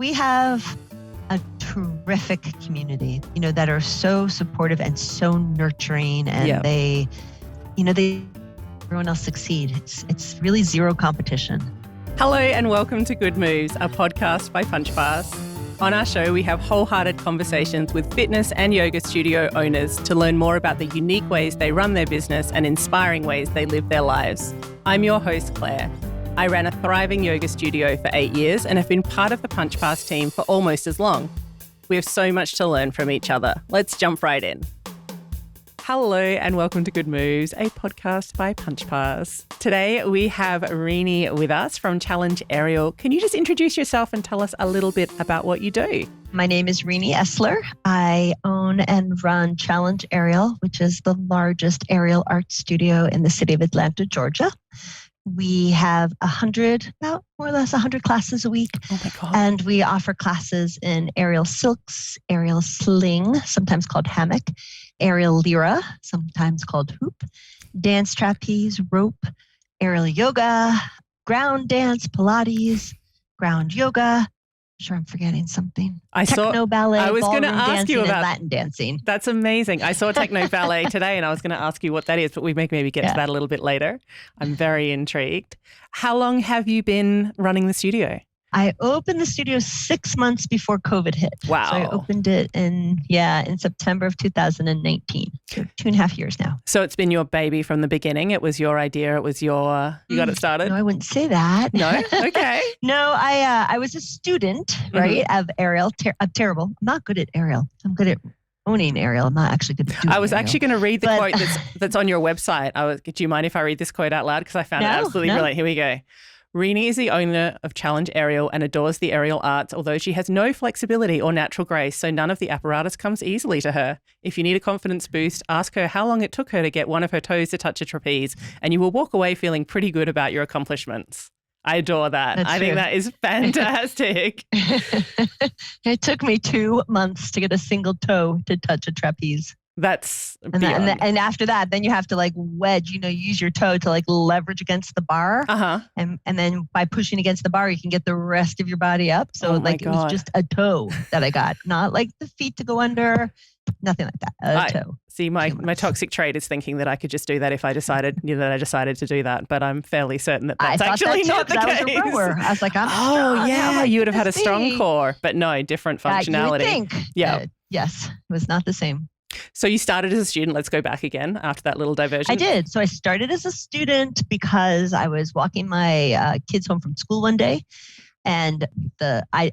We have a terrific community, that are so supportive and so nurturing, and everyone else succeed. It's really zero competition. Hello and welcome to Good Moves, a podcast by Punchpass. On our show, we have wholehearted conversations with fitness and yoga studio owners to learn more about the unique ways they run their business and inspiring ways they live their lives. I'm your host, Claire. I ran a thriving yoga studio for 8 years and have been part of the Punchpass team for almost as long. We have so much to learn from each other. Let's jump right in. Hello and welcome to Good Moves, a podcast by Punchpass. Today we have Rene with us from Challenge Aerial. Can you just introduce yourself and tell us a little bit about what you do? My name is Rene Essler. I own and run Challenge Aerial, which is the largest aerial art studio in the city of Atlanta, Georgia. We have about more or less 100 classes a week. Oh my God. And we offer classes in aerial silks, aerial sling, sometimes called hammock, aerial lyra, sometimes called hoop, dance trapeze, rope, aerial yoga, ground dance, Pilates, ground yoga. I'm sure I'm forgetting something. Techno ballet, I was going to ask you about Latin dancing. That's amazing. I saw techno ballet today and I was going to ask you what that is, but we may maybe get to that a little bit later. I'm very intrigued. How long have you been running the studio? I opened the studio 6 months before COVID hit. Wow. So I opened it in September of 2019. So 2.5 years now. So it's been your baby from the beginning. It was your idea. It was you got it started? No, I wouldn't say that. No? Okay. No, I was a student, right, of aerial. I'm terrible. I'm not good at aerial. I'm good at owning aerial. I'm not actually good at doing I was aerial. actually going to read the quote that's on your website. Do you mind if I read this quote out loud? Because I found it absolutely brilliant. Here we go. Rene is the owner of Challenge Aerial and adores the aerial arts, although she has no flexibility or natural grace, so none of the apparatus comes easily to her. If you need a confidence boost, ask her how long it took her to get one of her toes to touch a trapeze, and you will walk away feeling pretty good about your accomplishments. I adore that. That's I think that is fantastic. It took me 2 months to get a single toe to touch a trapeze. That's and after that, then you have to wedge, use your toe to leverage against the bar. And then by pushing against the bar, you can get the rest of your body up. So it was just a toe that I got, not the feet to go under, nothing like that. A toe. See, my toxic trait is thinking that I could just do that if I decided to do that. But I'm fairly certain that that's actually not the case. I was a rower. I was like, I'm strong. Yeah, you would have had a strong core, but no, different functionality. You would think. Yeah. Yes, it was not the same. So you started as a student. Let's go back again after that little diversion. I did. So I started as a student because I was walking my kids home from school one day. And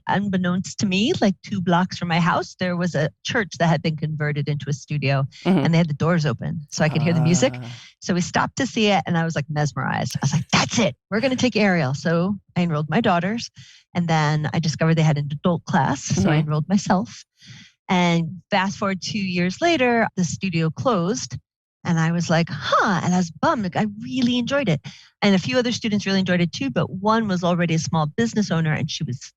unbeknownst to me, 2 blocks from my house, there was a church that had been converted into a studio, and they had the doors open so I could hear the music. So we stopped to see it and I was mesmerized. I was like, that's it. We're going to take aerial. So I enrolled my daughters, and then I discovered they had an adult class. So I enrolled myself. And fast forward 2 years later, the studio closed. And I was like, and I was bummed. I really enjoyed it. And a few other students really enjoyed it too. But one was already a small business owner, and she was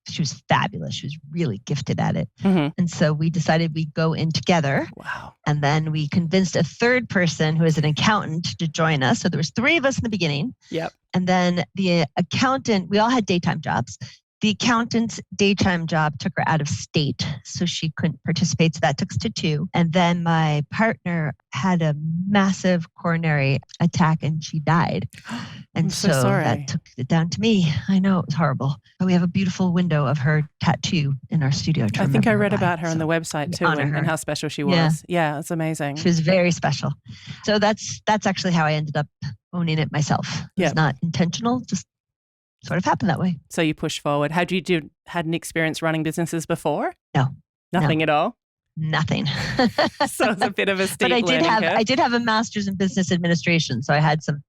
fabulous. She was really gifted at it. And so we decided we'd go in together. Wow. And then we convinced a third person who is an accountant to join us. So there was 3 of us in the beginning. Yep. And then the accountant, we all had daytime jobs. The accountant's daytime job took her out of state, so she couldn't participate. So that took us to 2. And then my partner had a massive coronary attack and she died. And I'm so sorry. That took it down to me. I know, it was horrible. But we have a beautiful window of her tattoo in our studio. I think I read about her on the website too, and how special she was. Yeah, it's amazing. She was very special. So that's actually how I ended up owning it myself. It was not intentional, just sort of happened that way. So you push forward. Had you had an experience running businesses before? No. Nothing at all? Nothing. So it's a bit of a steep But I did have a master's in business administration. So I had some,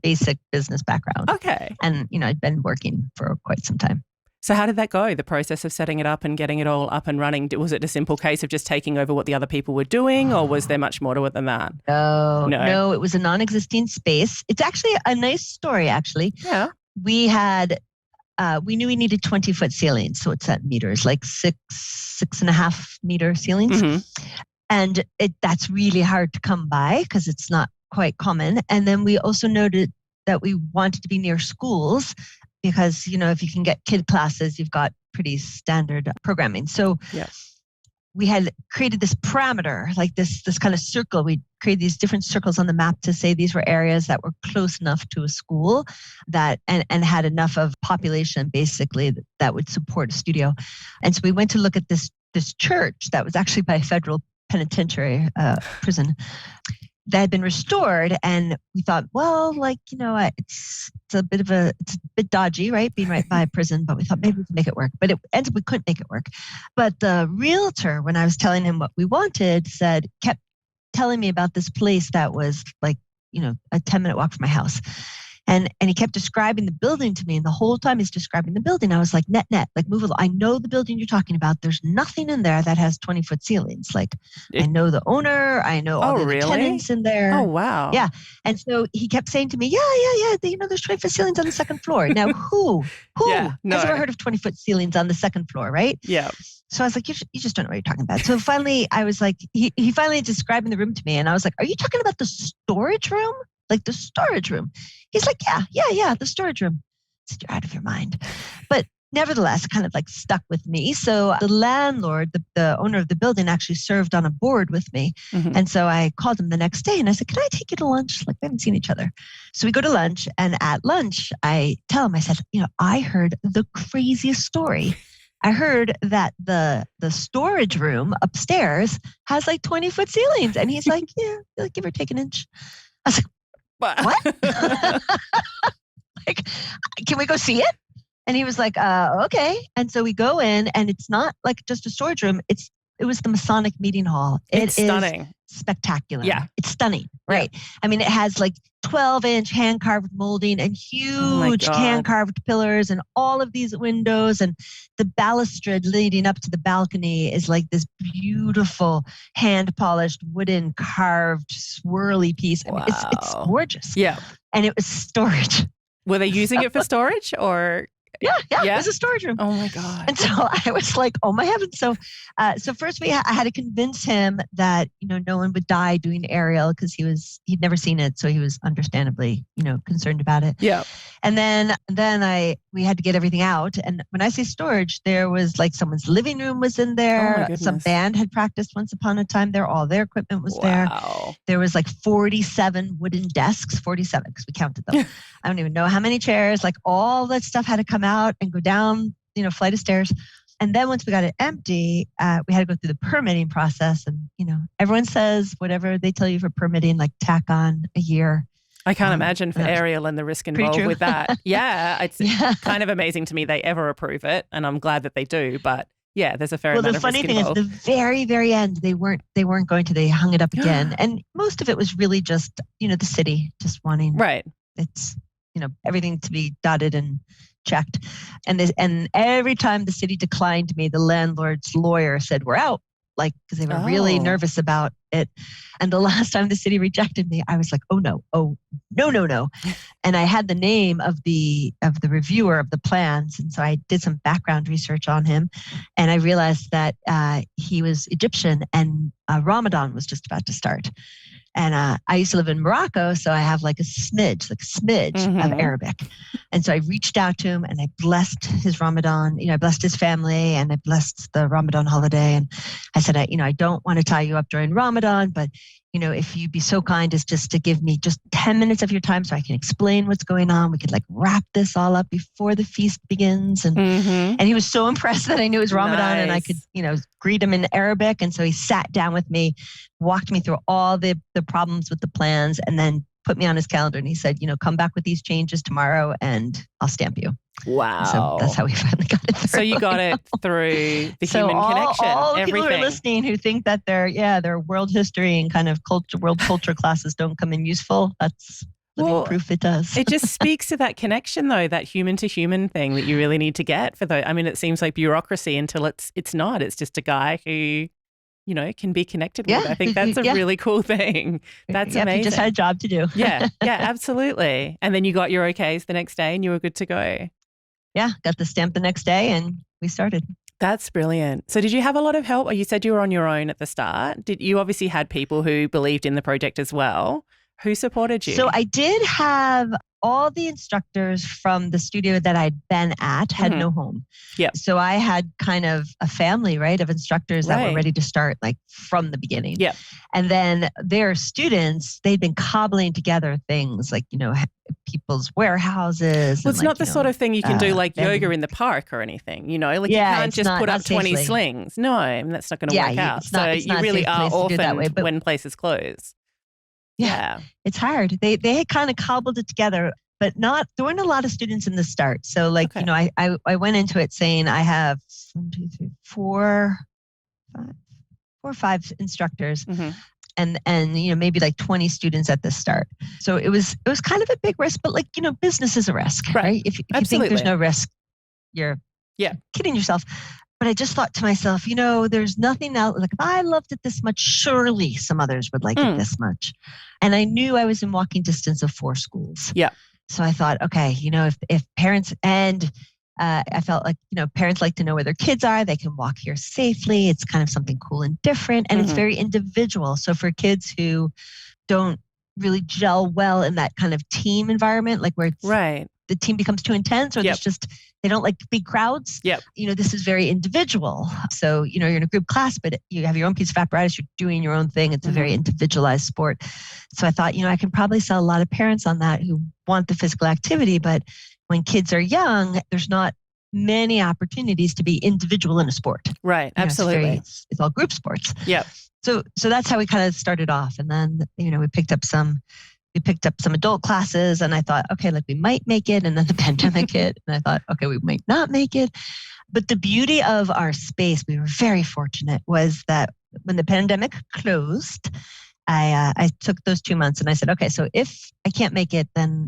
basic business background. Okay. And, I'd been working for quite some time. So how did that go? The process of setting it up and getting it all up and running? Was it a simple case of just taking over what the other people were doing, or was there much more to it than that? No, it was a non-existing space. It's actually a nice story, actually. Yeah. We knew we needed 20-foot ceilings. So it's at meters, 6.5 meter ceilings. And that's really hard to come by because it's not quite common. And then we also noted that we wanted to be near schools because, if you can get kid classes, you've got pretty standard programming. So yeah. we had created this parameter, like this kind of circle. We created these different circles on the map to say these were areas that were close enough to a school that and had enough of population basically that would support a studio. And so we went to look at this church that was actually by a federal penitentiary prison that had been restored. And we thought, well, like, it's a bit dodgy, right? Being right by a prison, but we thought maybe we could make it work. But it ended up we couldn't make it work. But the realtor, when I was telling him what we wanted, kept telling me about this place that was like, a 10-minute walk from my house. And he kept describing the building to me. And the whole time he's describing the building, I was like, net, like move along. I know the building you're talking about. There's nothing in there that has 20-foot ceilings. Like I know the owner. I know all the tenants in there. Oh, wow. Yeah. And so he kept saying to me, yeah. There's 20-foot ceilings on the second floor. Now who has ever heard of 20-foot ceilings on the second floor, right? Yeah. So I was like, you just don't know what you're talking about. So finally I was like, he finally describing the room to me. And I was like, are you talking about the storage room? Like the storage room. He's like, yeah, the storage room. I said, you're out of your mind. But nevertheless, it kind of like stuck with me. So the landlord, the owner of the building actually served on a board with me. Mm-hmm. And so I called him the next day and I said, can I take you to lunch? Like we haven't seen each other. So we go to lunch, and at lunch, I tell him, I said, I heard the craziest story. I heard that the storage room upstairs has like 20-foot ceilings. And he's like, yeah, give or take an inch. I was like, what? Like, can we go see it? And he was like, okay. And so we go in, and it's not like just a storage room. It was the Masonic meeting hall. It's stunning. Spectacular. Yeah. It's stunning. Right. Yeah. I mean, it has like 12-inch hand-carved molding and huge hand-carved pillars and all of these windows, and the balustrade leading up to the balcony is like this beautiful hand-polished wooden carved swirly piece. I mean, it's gorgeous. Yeah. And it was storage. Were they using it for storage or? Yeah. It was a storage room. Oh my God. And so I was like, oh my heavens. So first I had to convince him that, no one would die doing aerial because he'd never seen it. So he was understandably, concerned about it. Yeah. And then we had to get everything out. And when I say storage, there was like someone's living room was in there. Oh, some band had practiced once upon a time there. All their equipment was there. There was like 47 wooden desks, 47 because we counted them. I don't even know how many chairs, like all that stuff had to come out and go down, flight of stairs. And then once we got it empty, we had to go through the permitting process. And, everyone says whatever they tell you for permitting, like tack on a year. I can't imagine for aerial and the risk involved with that. Yeah, it's kind of amazing to me they ever approve it, and I'm glad that they do. But yeah, there's a fair amount of risk involved. Well, the funny thing is, the very, very end, they weren't going to. They hung it up again, and most of it was really just the city just wanting it's everything to be dotted and checked, and every time the city declined me, the landlord's lawyer said we're out. Like, because they were really nervous about it. And the last time the city rejected me, I was like, oh no. And I had the name of the reviewer of the plans. And so I did some background research on him. And I realized that he was Egyptian, and Ramadan was just about to start. And I used to live in Morocco, so I have like a smidge of Arabic. And so I reached out to him and I blessed his Ramadan. I blessed his family and I blessed the Ramadan holiday. And I said, I don't want to tie you up during Ramadan, but if you'd be so kind as just to give me just 10 minutes of your time so I can explain what's going on. We could like wrap this all up before the feast begins. And he was so impressed that I knew it was Ramadan and I could, greet him in Arabic. And so he sat down with me, walked me through all the problems with the plans, and then put me on his calendar. And he said, come back with these changes tomorrow and I'll stamp you. Wow. So that's how we finally got it through. So you got it through the human connection. All the people who are listening who think that their world history and kind of world culture classes don't come in useful, that's living proof it does. It just speaks to that connection, though, that human to human thing that you really need to get for those. I mean, it seems like bureaucracy until it's not. It's just a guy who can be connected with. I think that's a really cool thing. That's amazing. You just had a job to do. Yeah, absolutely. And then you got your okays the next day and you were good to go. Yeah, got the stamp the next day and we started. That's brilliant. So did you have a lot of help? Or you said you were on your own at the start. You obviously had people who believed in the project as well. Who supported you? So I did have all the instructors from the studio that I'd been at had no home. Yep. So I had kind of a family, right, of instructors that were ready to start like from the beginning. Yep. And then their students, they'd been cobbling together things like, people's warehouses. Well, it's not the sort of thing you can do like yoga in the park or anything, you can't just put up 20 slings. No, that's not going to work out. So you really are orphaned when places close. Yeah. It's hard. They had kind of cobbled it together, but there weren't a lot of students in the start. So I went into it saying I have 4 or 5 instructors. And maybe like 20 students at the start. So it was kind of a big risk, but business is a risk, right? If you think there's no risk, you're kidding yourself. But I just thought to myself, there's nothing else. Like if I loved it this much, surely some others would like it this much. And I knew I was in walking distance of 4 schools. Yeah. So I thought, okay, if parents I felt like, parents like to know where their kids are. They can walk here safely. It's kind of something cool and different. And it's very individual. So for kids who don't really gel well in that kind of team environment, like where the team becomes too intense or there's just, they don't like big crowds. Yep. This is very individual. So, you're in a group class, but you have your own piece of apparatus. You're doing your own thing. It's a very individualized sport. So I thought, I can probably sell a lot of parents on that who want the physical activity, but when kids are young, there's not many opportunities to be individual in a sport. Right. Absolutely. It's all group sports. Yeah. So that's how we kind of started off. And then, we picked up some adult classes and I thought, okay, we might make it. And then the pandemic hit and I thought, okay, we might not make it. But the beauty of our space, we were very fortunate, was that when the pandemic closed, I took those 2 months and I said, okay, so if I can't make it, then,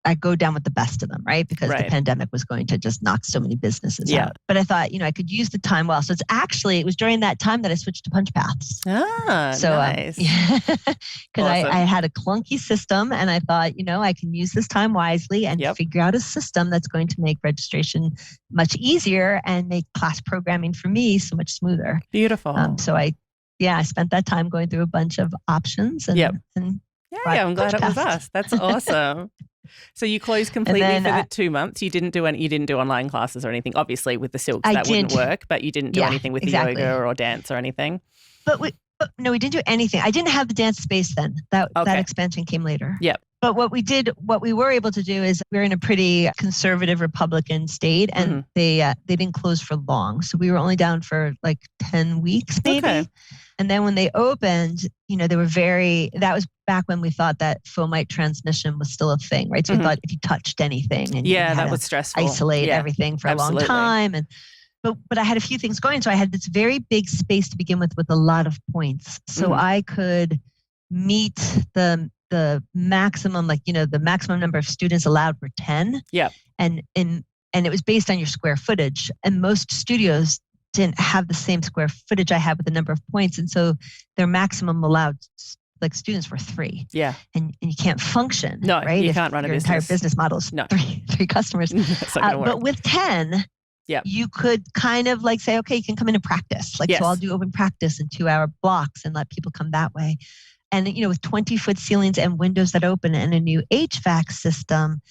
I go down with the best of them, right? Because the pandemic was going to just knock so many businesses out. But I thought, I could use the time well. So it was during that time that I switched to Punchpass. Nice. Because I had a clunky system and I thought, I can use this time wisely and figure out a system that's going to make registration much easier and make class programming for me so much smoother. Beautiful. So I spent that time going through a bunch of options and I'm glad it was us. That's awesome. So you closed completely for the 2 months. You didn't do online classes or anything. Obviously, with the silks that wouldn't work. But you didn't do anything with the yoga or dance or anything. No, we didn't do anything. I didn't have the dance space then. That expansion came later. Yep. But what we were able to do is we're in a pretty conservative Republican state, and they didn't close for long. So we were only down for like 10 weeks, maybe. Okay. And then when they opened, they were that was back when we thought that fomite transmission was still a thing, right? So we thought if you touched anything and that was stressful. Isolate everything for a long time. But I had a few things going. So I had this very big space to begin with a lot of points. So I could meet the maximum, the maximum number of students allowed were 10. Yeah. And it was based on your square footage. And most studios didn't have the same square footage I had with the number of points. And so their maximum allowed students were 3. Yeah. And you can't function. No, right? You can't run a business. Your entire business model is three customers. It's not gonna work. But with 10, you could kind of say, okay, you can come in and practice. So I'll do open practice in 2-hour blocks and let people come that way. And, with 20-foot ceilings and windows that open and a new HVAC system,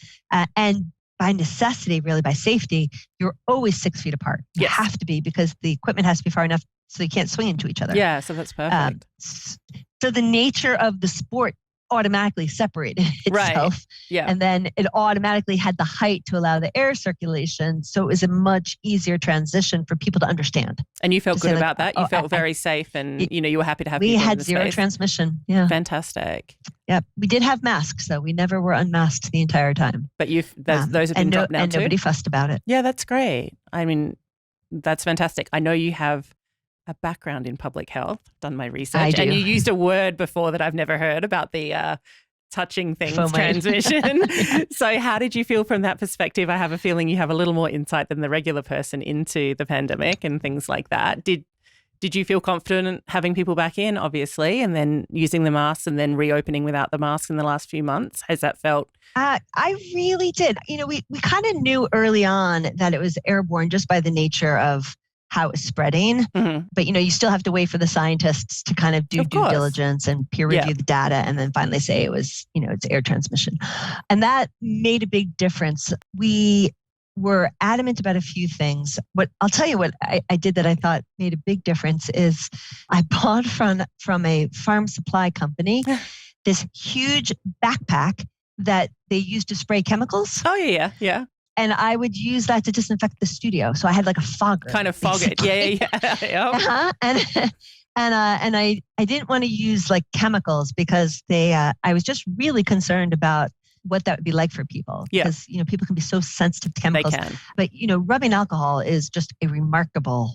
and by necessity, really by safety, you're always 6 feet apart. You have to be, because the equipment has to be far enough so you can't swing into each other. Yeah, so that's perfect. So the nature of the sport automatically separated itself. Right. Yeah. And then it automatically had the height to allow the air circulation. So it was a much easier transition for people to understand. And you felt good about that? You felt very safe and, you were happy to have people in the space? We had zero transmission. Yeah. Fantastic. Yeah. We did have masks, though. We never were unmasked the entire time. But those have been dropped now too? And nobody fussed about it. Yeah, that's great. I mean, that's fantastic. I know you have a background in public health, done my research. I do. And you used a word before that I've never heard about, the touching things transmission. So how did you feel from that perspective? I have a feeling you have a little more insight than the regular person into the pandemic and things like that. Did you feel confident having people back in, obviously, and then using the masks and then reopening without the masks in the last few months? Has that felt? I really did. We kind of knew early on that it was airborne just by the nature of how it was spreading. But, you still have to wait for the scientists to kind of do due diligence and peer review the data and then finally say it was, it's air transmission. And that made a big difference. We were adamant about a few things. I'll tell you what I did that I thought made a big difference is I bought from a farm supply company this huge backpack that they used to spray chemicals. Oh, yeah. And I would use that to disinfect the studio. So I had like a fogger. Kind of fog it. Yeah. And I didn't want to use like chemicals because I was just really concerned about what that would be like for people. Yeah. Because, people can be so sensitive to chemicals. They can. But, rubbing alcohol is just a remarkable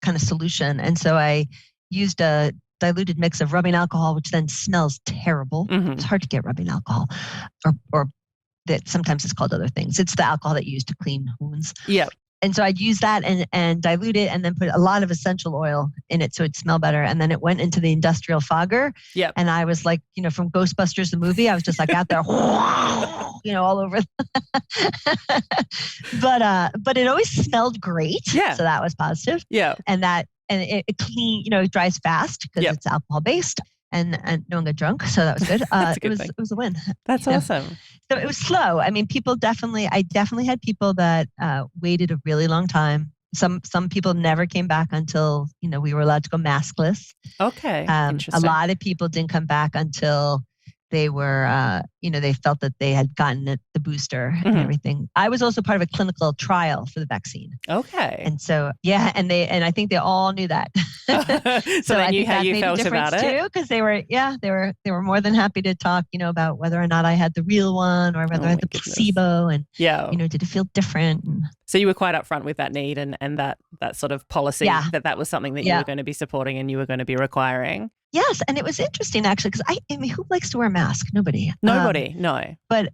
kind of solution. And so I used a diluted mix of rubbing alcohol, which then smells terrible. It's hard to get rubbing alcohol or that sometimes it's called other things. It's the alcohol that you use to clean wounds. Yeah. And so I'd use that and dilute it and then put a lot of essential oil in it so it'd smell better. And then it went into the industrial fogger. Yeah. And I was like, from Ghostbusters, the movie, I was just like out there, all over. But it always smelled great. Yeah. So that was positive. Yeah. And it clean, it dries fast because it's alcohol based. And no one got drunk, so that was good. It was a win. That's awesome. So it was slow. I mean, I definitely had people that waited a really long time. Some people never came back until we were allowed to go maskless. Okay, interesting. A lot of people didn't come back until they were, they felt that they had gotten the booster and everything. I was also part of a clinical trial for the vaccine. Okay. And so, and I think they all knew that. So they knew how you felt about it too, because they were more than happy to talk, about whether or not I had the real one or whether I had the placebo and, did it feel different? So you were quite upfront with that need and that sort of policy that was something that you were going to be supporting and you were going to be requiring. Yes, and it was interesting actually because I mean, who likes to wear a mask? Nobody. No. But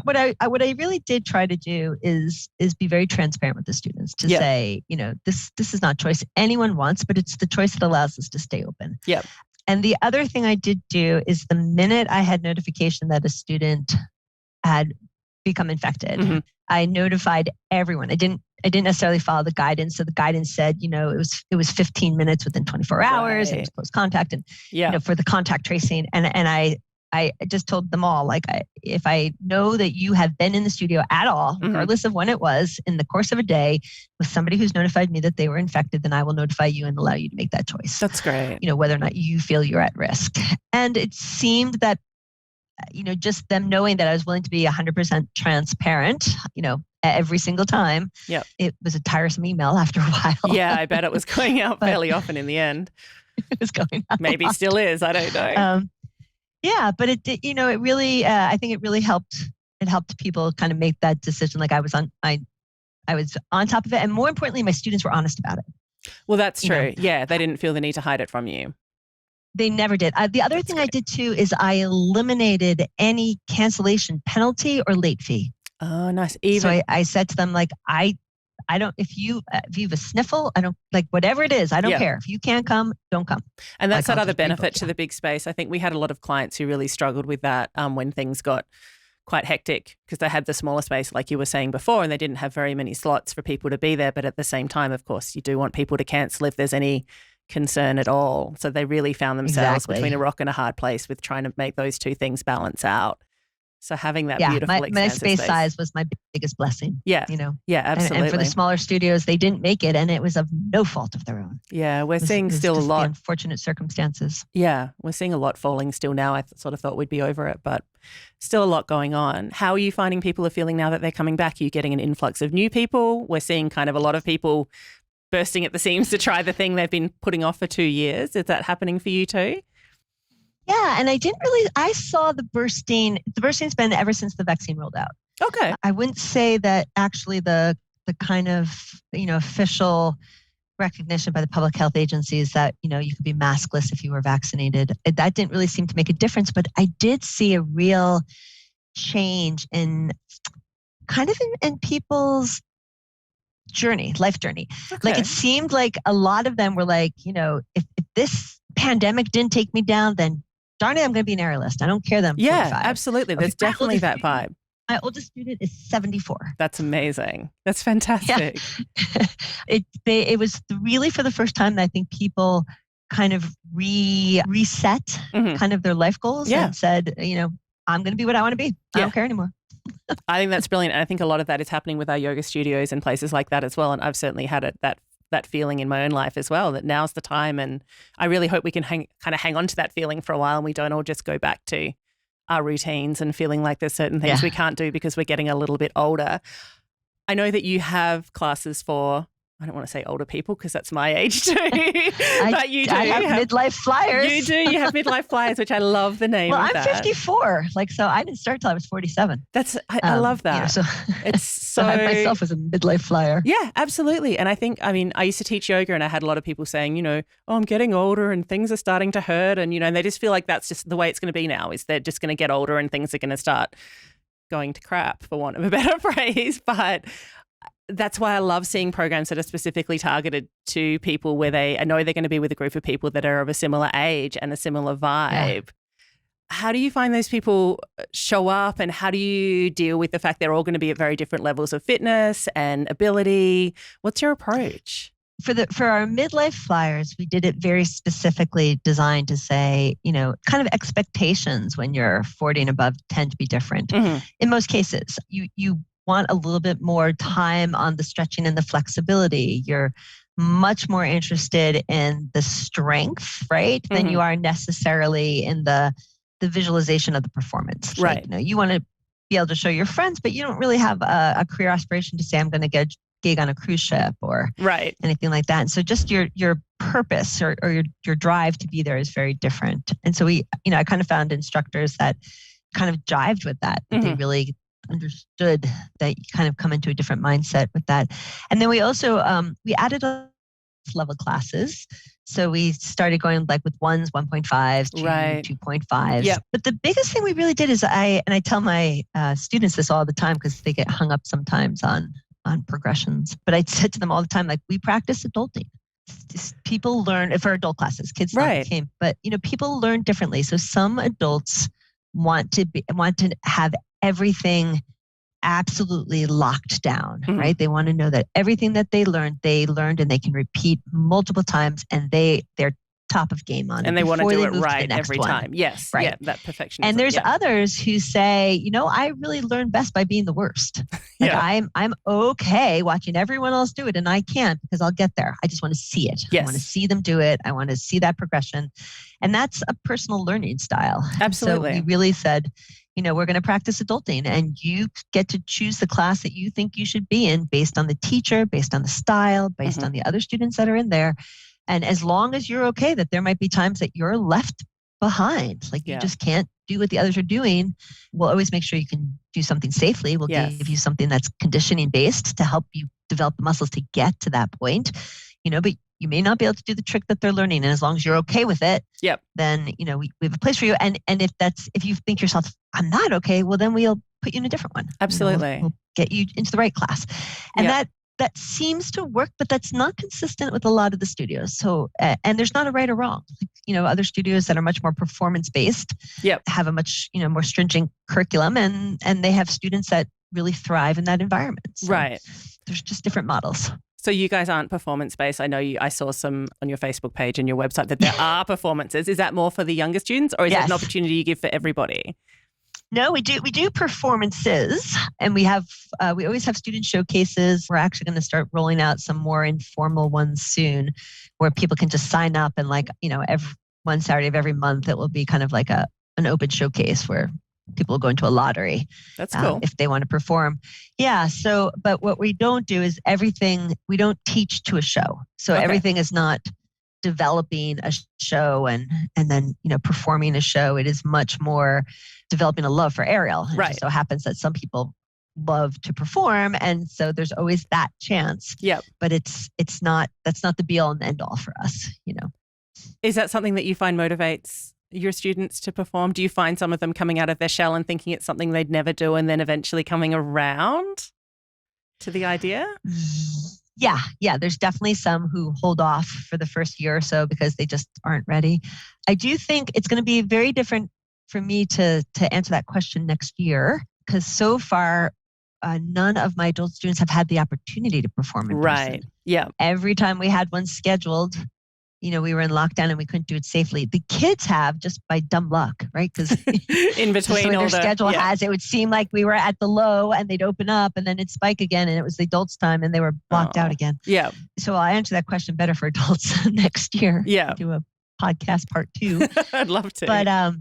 what I really did try to do is be very transparent with the students to say, this is not choice anyone wants, but it's the choice that allows us to stay open. Yep. And the other thing I did do is the minute I had notification that a student had become infected, I notified everyone. I didn't necessarily follow the guidance. So the guidance said, it was 15 minutes within 24 hours. It was close contact and, for the contact tracing. And I just told them all, like, if I know that you have been in the studio at all, regardless of when it was, in the course of a day, with somebody who's notified me that they were infected, then I will notify you and allow you to make that choice. That's great. Whether or not you feel you're at risk. And it seemed that, just them knowing that I was willing to be 100% transparent, every single time. Yep. It was a tiresome email after a while. Yeah, I bet it was going out fairly often in the end. It was going out. Maybe still is. I don't know. But it did, it really, I think it really helped. It helped people kind of make that decision. Like I was on top of it. And more importantly, my students were honest about it. Well, that's true. Yeah. They didn't feel the need to hide it from you. They never did. The other thing I did too is I eliminated any cancellation penalty or late fee. Oh, nice. So I said to them, like, I don't, if you have a sniffle, I don't, like, whatever it is, I don't care. If you can't come, don't come. And that's that other benefit to the big space. I think we had a lot of clients who really struggled with that when things got quite hectic because they had the smaller space, like you were saying before, and they didn't have very many slots for people to be there. But at the same time, of course, you do want people to cancel if there's any concern at all. So they really found themselves between a rock and a hard place with trying to make those two things balance out. So having that beautiful my space size was my biggest blessing. Yeah. Yeah, absolutely. And for the smaller studios, they didn't make it and it was of no fault of their own. Yeah, we're seeing still a lot. Unfortunate circumstances. Yeah, we're seeing a lot falling still now. I sort of thought we'd be over it, but still a lot going on. How are you finding people are feeling now that they're coming back? Are you getting an influx of new people? We're seeing kind of a lot of people bursting at the seams to try the thing they've been putting off for 2 years. Is that happening for you too? Yeah, and I saw the bursting's been ever since the vaccine rolled out. Okay. I wouldn't say that actually the kind of, official recognition by the public health agencies that, you could be maskless if you were vaccinated. That didn't really seem to make a difference, but I did see a real change in kind of in people's life journey. Okay. Like it seemed like a lot of them were like, if this pandemic didn't take me down, then darn it, I'm going to be an aerialist. I don't care that I'm 45. Absolutely. There's definitely that vibe. My oldest student is 74. That's amazing. That's fantastic. Yeah. It was really for the first time that I think people kind of reset kind of their life goals and said, I'm going to be what I want to be. I don't care anymore. I think that's brilliant. And I think a lot of that is happening with our yoga studios and places like that as well. And I've certainly had that feeling in my own life as well, that now's the time. And I really hope we can hang on to that feeling for a while and we don't all just go back to our routines and feeling like there's certain things we can't do because we're getting a little bit older. I know that you have classes for, I don't want to say older people because that's my age too, but you do. I have Midlife Flyers. You do. You have Midlife Flyers, which I love the name of that. I'm 54. So I didn't start till I was 47. I love that. It's so I myself was a Midlife Flyer. Yeah, absolutely. And I used to teach yoga and I had a lot of people saying, I'm getting older and things are starting to hurt. And, and they just feel like that's just the way it's going to be now, is they're just going to get older and things are going to start going to crap, for want of a better phrase. But that's why I love seeing programs that are specifically targeted to people where I know they're going to be with a group of people that are of a similar age and a similar vibe. Yeah. How do you find those people show up and how do you deal with the fact they're all going to be at very different levels of fitness and ability? What's your approach? For our Midlife Flyers, we did it very specifically designed to say, kind of expectations when you're 40 and above tend to be different. Mm-hmm. In most cases, you want a little bit more time on the stretching and the flexibility. You're much more interested in the strength, right, than you are necessarily in the visualization of the performance. Right. Like, you want to be able to show your friends, but you don't really have a career aspiration to say, I'm going to get a gig on a cruise ship or anything like that. And so just your purpose or your drive to be there is very different. And so I kind of found instructors that kind of jived with that. Mm-hmm. They really understood that you kind of come into a different mindset with that. And then we also, we added level classes. So we started going like with 1s, 1.5s, 2.5s. Yep. But the biggest thing we really did is I tell my students this all the time because they get hung up sometimes on progressions. But I said to them all the time, like, we practice adulting. People learn for adult classes, kids came, but people learn differently. So some adults want to have everything absolutely locked down, right? They want to know that everything that they learned and they can repeat multiple times and they're top of game on it. And they want to do it right every time. Yes. Right. Yeah, that perfectionism. And there's others who say, I really learn best by being the worst. Like I'm okay watching everyone else do it and I can't because I'll get there. I just want to see it. Yes. I want to see them do it. I want to see that progression. And that's a personal learning style. Absolutely. So we really said, we're going to practice adulting and you get to choose the class that you think you should be in based on the teacher, based on the style, based on the other students that are in there. And as long as you're okay that there might be times that you're left behind, like you just can't do what the others are doing, we'll always make sure you can do something safely. We'll give you something that's conditioning based to help you develop the muscles to get to that point, but you may not be able to do the trick that they're learning. And as long as you're okay with it, then, we have a place for you. And if you think yourself, I'm not okay, well, then we'll put you in a different one. Absolutely. We'll get you into the right class. And that seems to work, but that's not consistent with a lot of the studios. So, and there's not a right or wrong. Other studios that are much more performance-based have a much, more stringent curriculum and they have students that really thrive in that environment. So there's just different models. So you guys aren't performance-based. I know I saw some on your Facebook page and your website that there are performances. Is that more for the younger students or is it an opportunity you give for everybody? No, we do performances and we always have student showcases. We're actually going to start rolling out some more informal ones soon where people can just sign up and every one Saturday of every month, it will be kind of like an open showcase where people will go into a lottery. That's cool. If they want to perform. Yeah. So, but what we don't do is we don't teach to a show. So everything is not developing a show and then, performing a show. It is much more developing a love for aerial. It just so happens that some people love to perform. And so there's always that chance. Yeah. But that's not the be all and end all for us, Is that something that you find motivates your students to perform? Do you find some of them coming out of their shell and thinking it's something they'd never do and then eventually coming around to the idea? Yeah. There's definitely some who hold off for the first year or so because they just aren't ready. I do think it's going to be very different for me to answer that question next year because so far, none of my adult students have had the opportunity to perform in person. Right. Yeah. Every time we had one scheduled, we were in lockdown and we couldn't do it safely. The kids have just by dumb luck, right? Because in between their all schedule has, it would seem like we were at the low and they'd open up and then it'd spike again and it was the adults' time and they were blocked out again. Yeah. So I'll answer that question better for adults next year. Yeah. Do a podcast part 2. I'd love to. But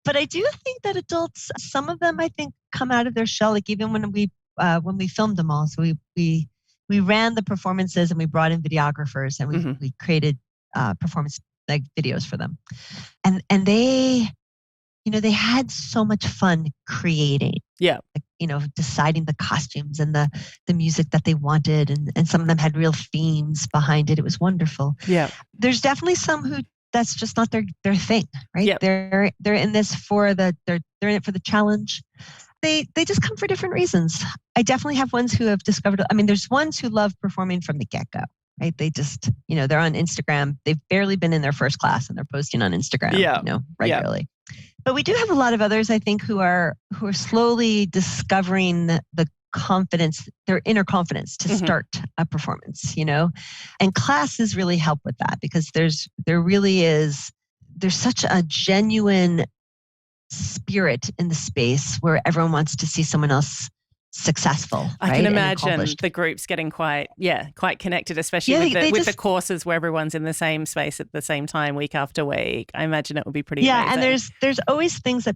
but I do think that adults, some of them, I think, come out of their shell. Like even when we filmed them all, so we ran the performances and we brought in videographers and we created performance like videos for them, and they they had so much fun creating. Yeah. Deciding the costumes and the music that they wanted. And some of them had real themes behind it. It was wonderful. Yeah. There's definitely some who that's just not their thing, right? Yep. They're in this they're in it for the challenge. They just come for different reasons. I definitely have ones who have discovered, there's ones who love performing from the get-go, right? They just, they're on Instagram. They've barely been in their first class and they're posting on Instagram, regularly. Yeah. But we do have a lot of others, I think, who are slowly discovering the confidence, their inner confidence to start a performance, and classes really help with that because there's such a genuine spirit in the space where everyone wants to see someone else successful. I can imagine the groups getting quite connected, especially with the courses where everyone's in the same space at the same time week after week. I imagine it would be pretty amazing. And there's always things that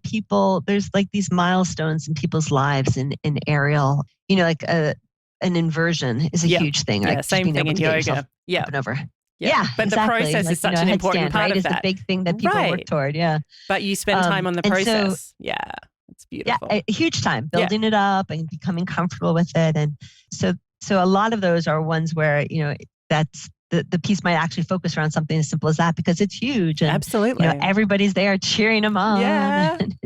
there's like these milestones in people's lives in aerial, like an inversion is a huge thing. Yeah, like same thing in yoga. Yeah. Over. Yeah, but exactly. The process is such an important part of that. It's the big thing that people work toward. Yeah. But you spend time on the process. It's beautiful. Yeah, a huge time building it up and becoming comfortable with it. And so a lot of those are ones where, that's the piece might actually focus around something as simple as that because it's huge. And, absolutely. Everybody's there cheering them on. Yeah. And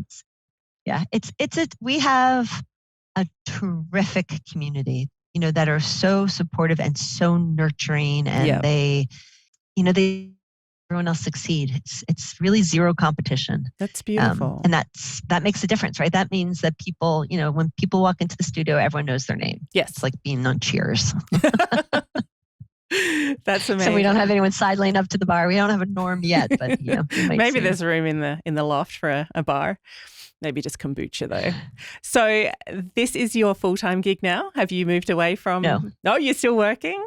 we have a terrific community, that are so supportive and so nurturing and they everyone else succeed. It's really zero competition. That's beautiful. And that makes a difference, right? That means that people, when people walk into the studio, everyone knows their name. Yes. It's like being on Cheers. That's amazing. So we don't have anyone sidling up to the bar. We don't have a norm yet, but maybe there's room in the loft for a bar. Maybe just kombucha though. So this is your full-time gig now? Have you moved away from? No, you're still working?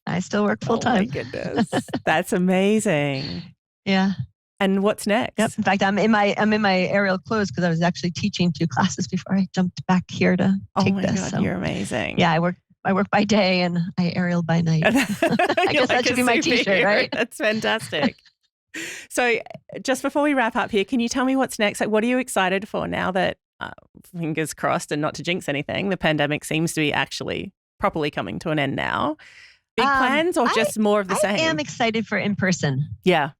I still work full time. Oh my goodness. That's amazing. Yeah. And what's next? Yep. In fact, I'm in my aerial clothes because I was actually teaching 2 classes before I jumped back here to take this. Oh my God, you're amazing. Yeah, I work by day and I aerial by night. I guess that should be my t-shirt, right? That's fantastic. So just before we wrap up here, can you tell me what's next? Like, what are you excited for now that, fingers crossed and not to jinx anything, the pandemic seems to be actually properly coming to an end now? Big plans or just more of the same? I am excited for in-person. Yeah.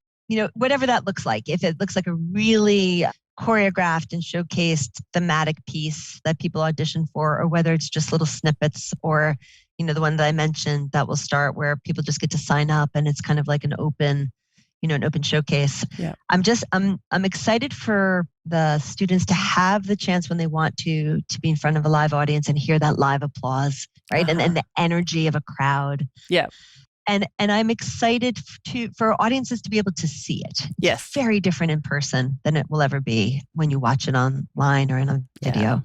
Whatever that looks like. If it looks like a really choreographed and showcased thematic piece that people audition for, or whether it's just little snippets or, the one that I mentioned that will start where people just get to sign up and it's kind of like an open showcase. Yeah. I'm excited for the students to have the chance when they want to be in front of a live audience and hear that live applause, right? And the energy of a crowd. Yeah. And I'm excited for audiences to be able to see it. Yes. It's very different in person than it will ever be when you watch it online or in a video. Yeah.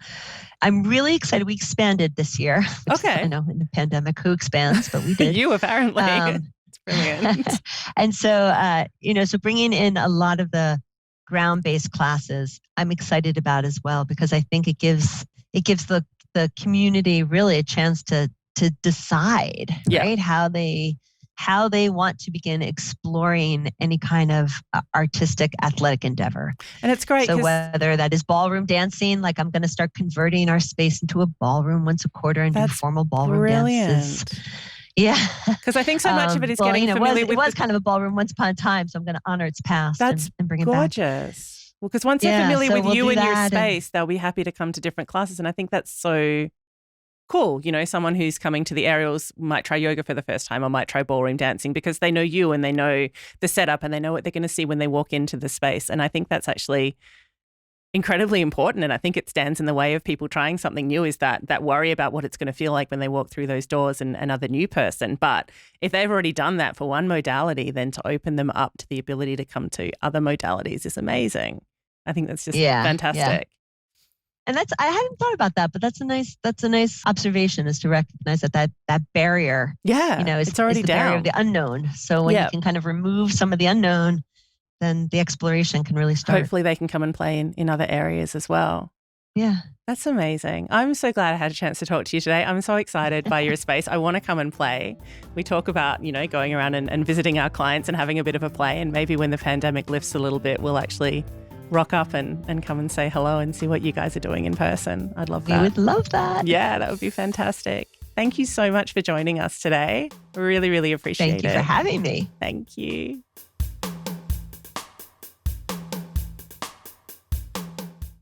I'm really excited. We expanded this year. Okay. In the pandemic, who expands? But we did. You apparently. It's brilliant. And so, so bringing in a lot of the ground-based classes, I'm excited about as well because I think it gives the community really a chance to decide, right, how they want to begin exploring any kind of artistic athletic endeavor. And it's great. So whether that is ballroom dancing, like I'm going to start converting our space into a ballroom once a quarter and do formal ballroom dances. Yeah. Because I think so much of it is getting familiar with... It was kind of a ballroom once upon a time, so I'm going to honor its past and bring it back. That's gorgeous. Well, because once they're familiar with you and your space, they'll be happy to come to different classes. And I think that's so cool. Someone who's coming to the aerials might try yoga for the first time or might try ballroom dancing because they know you and they know the setup and they know what they're going to see when they walk into the space. And I think that's actually incredibly important. And I think it stands in the way of people trying something new, is that worry about what it's going to feel like when they walk through those doors and another new person. But if they've already done that for one modality, then to open them up to the ability to come to other modalities is amazing. I think that's just fantastic. Yeah. And I hadn't thought about that, but that's a nice observation, is to recognize that barrier, it's already is the down. barrier of the unknown. So when you can kind of remove some of the unknown, then the exploration can really start. Hopefully they can come and play in other areas as well. Yeah. That's amazing. I'm so glad I had a chance to talk to you today. I'm so excited by your space. I want to come and play. We talk about, going around and visiting our clients and having a bit of a play. And maybe when the pandemic lifts a little bit, we'll actually rock up and come and say hello and see what you guys are doing in person. I'd love that. We would love that. Yeah, that would be fantastic. Thank you so much for joining us today. Really, really appreciate it. Thank you for having me. Thank you.